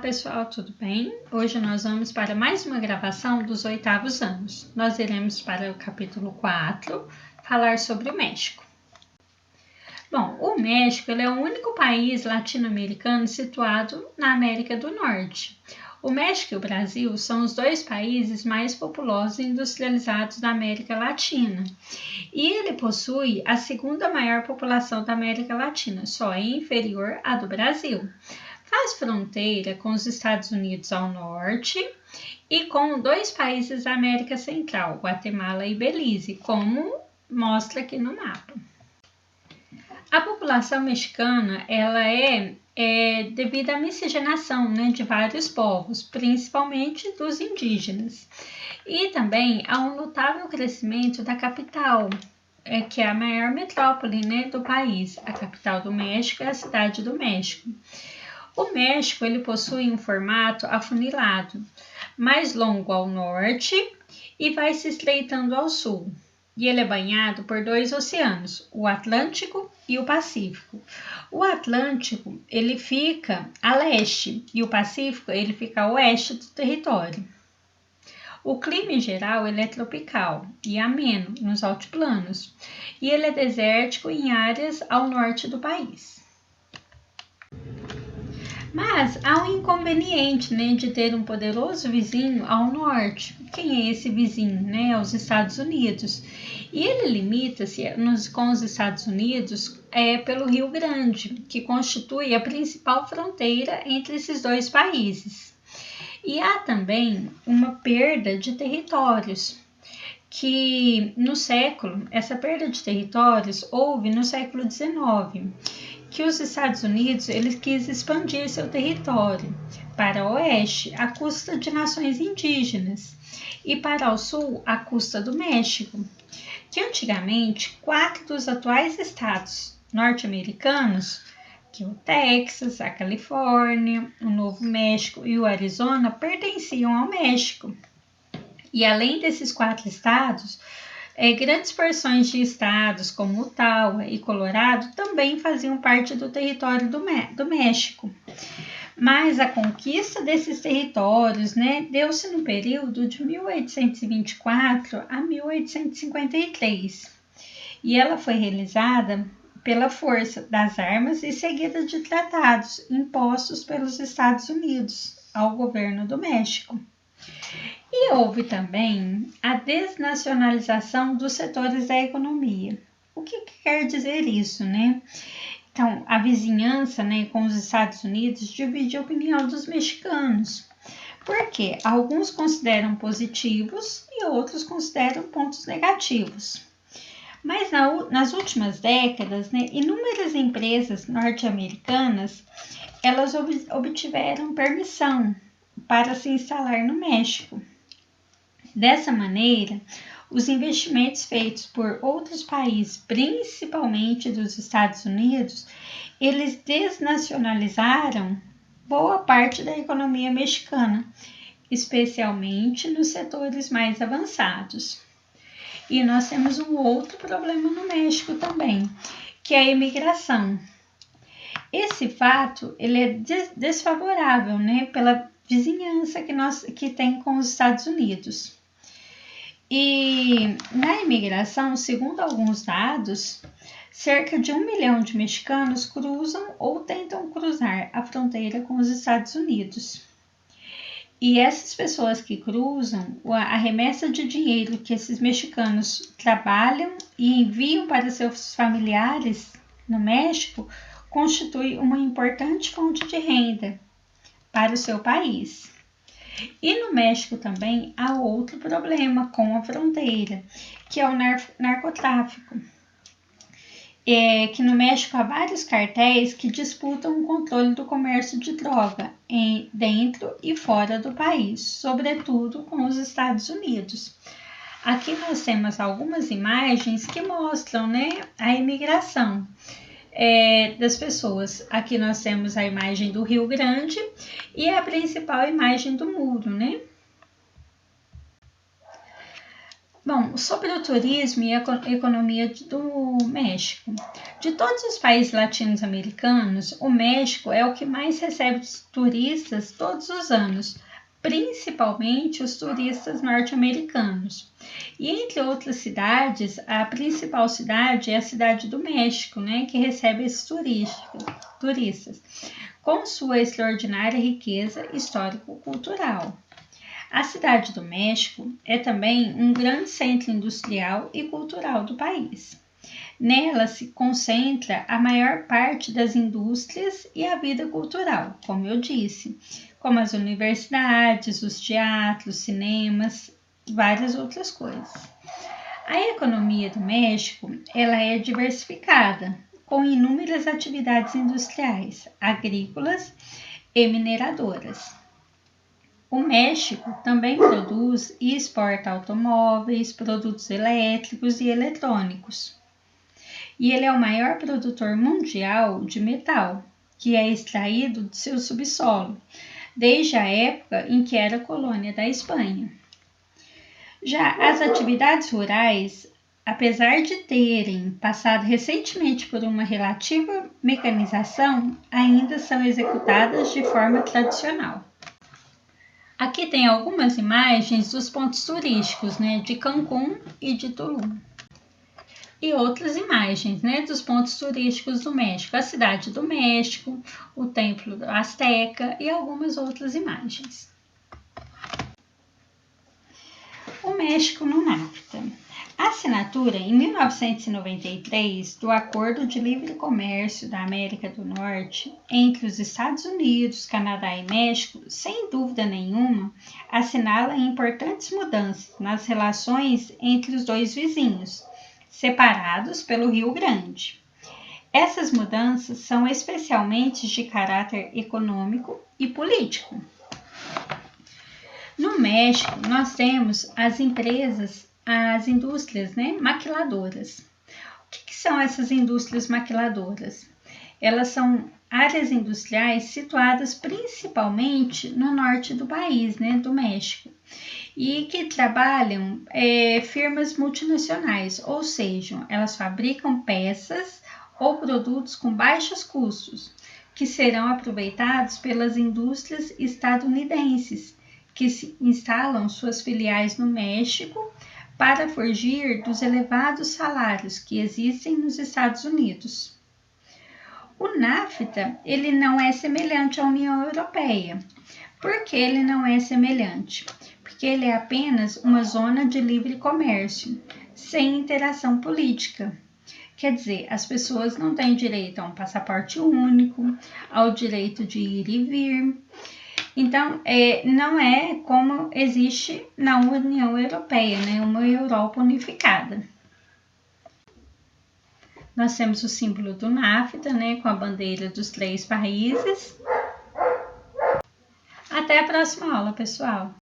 pessoal, tudo bem? Hoje nós vamos para mais uma gravação dos 8º anos. Nós iremos para o capítulo 4, falar sobre o México. Bom, o México é o único país latino-americano situado na América do Norte. O México e o Brasil são os dois países mais populosos e industrializados da América Latina. E ele possui a segunda maior população da América Latina, só é inferior à do Brasil. Faz fronteira com os Estados Unidos ao norte e com dois países da América Central, Guatemala e Belize, como mostra aqui no mapa. A população mexicana ela é devido à miscigenação, de vários povos, principalmente dos indígenas. E também há um notável crescimento da capital, que é a maior metrópole do país. A capital do México é a Cidade do México. O México ele possui um formato afunilado, mais longo ao norte e vai se estreitando ao sul. E ele é banhado por dois oceanos, o Atlântico e o Pacífico. O Atlântico ele fica a leste e o Pacífico ele fica a oeste do território. O clima em geral ele é tropical e ameno nos altiplanos e ele é desértico em áreas ao norte do país. Mas há um inconveniente de ter um poderoso vizinho ao norte. Quem é esse vizinho? Os Estados Unidos. E ele limita-se com os Estados Unidos pelo Rio Grande, que constitui a principal fronteira entre esses dois países. E há também uma perda de territórios, que essa perda de territórios houve no século XIX, que os Estados Unidos eles quis expandir seu território para o oeste à custa de nações indígenas e para o sul à custa do México, que antigamente 4 dos atuais estados norte-americanos, que o Texas, a Califórnia, o Novo México e o Arizona pertenciam ao México. E além desses 4 estados, grandes porções de estados como Utah e Colorado também faziam parte do território do México. Mas a conquista desses territórios deu-se no período de 1824 a 1853 e ela foi realizada pela força das armas e seguida de tratados impostos pelos Estados Unidos ao governo do México. E houve também a desnacionalização dos setores da economia. O que quer dizer isso, Então, a vizinhança com os Estados Unidos divide a opinião dos mexicanos, porque alguns consideram positivos e outros consideram pontos negativos. Mas nas últimas décadas, inúmeras empresas norte-americanas elas obtiveram permissão para se instalar no México. Dessa maneira, os investimentos feitos por outros países, principalmente dos Estados Unidos, eles desnacionalizaram boa parte da economia mexicana, especialmente nos setores mais avançados. E nós temos um outro problema no México também, que é a imigração. Esse fato ele é desfavorável, pela vizinhança que tem com os Estados Unidos. E na imigração, segundo alguns dados, cerca de 1 milhão de mexicanos cruzam ou tentam cruzar a fronteira com os Estados Unidos. E essas pessoas que cruzam, a remessa de dinheiro que esses mexicanos trabalham e enviam para seus familiares no México constitui uma importante fonte de renda para o seu país. E no México também há outro problema com a fronteira, que é o narcotráfico. Que no México há vários cartéis que disputam o controle do comércio de droga dentro e fora do país, sobretudo com os Estados Unidos. Aqui nós temos algumas imagens que mostram a imigração das pessoas. Aqui nós temos a imagem do Rio Grande e a principal imagem do muro, Bom, sobre o turismo e a economia do México. De todos os países latino-americanos, o México é o que mais recebe turistas todos os anos, principalmente os turistas norte-americanos. E entre outras cidades, a principal cidade é a cidade do México, né, que recebe esses turistas, com sua extraordinária riqueza histórico-cultural. A Cidade do México é também um grande centro industrial e cultural do país. Nela se concentra a maior parte das indústrias e a vida cultural, como eu disse, como as universidades, os teatros, cinemas, várias outras coisas. A economia do México, ela é diversificada, com inúmeras atividades industriais, agrícolas e mineradoras. O México também produz e exporta automóveis, produtos elétricos e eletrônicos. E ele é o maior produtor mundial de metal, que é extraído de seu subsolo, desde a época em que era colônia da Espanha. Já as atividades rurais, apesar de terem passado recentemente por uma relativa mecanização, ainda são executadas de forma tradicional. Aqui tem algumas imagens dos pontos turísticos, né, de Cancún e de Tulum. E outras imagens, né, dos pontos turísticos do México, a Cidade do México, o Templo Azteca e algumas outras imagens. O México no NAFTA. A assinatura, em 1993, do Acordo de Livre Comércio da América do Norte entre os Estados Unidos, Canadá e México, sem dúvida nenhuma, assinala importantes mudanças nas relações entre os dois vizinhos, separados pelo Rio Grande. Essas mudanças são especialmente de caráter econômico e político. No México, nós temos as indústrias, né, maquiladoras. O que são essas indústrias maquiladoras? Elas são áreas industriais situadas principalmente no norte do país, né, do México, e que trabalham firmas multinacionais, ou seja, elas fabricam peças ou produtos com baixos custos, que serão aproveitados pelas indústrias estadunidenses, que se instalam suas filiais no México para fugir dos elevados salários que existem nos Estados Unidos. O NAFTA, ele não é semelhante à União Europeia. Por que ele não é semelhante? Porque ele é apenas uma zona de livre comércio, sem interação política. Quer dizer, as pessoas não têm direito a um passaporte único, ao direito de ir e vir. Então, não é como existe na União Europeia, né? Uma Europa unificada. Nós temos o símbolo do NAFTA, né? Com a bandeira dos 3 países. Até a próxima aula, pessoal!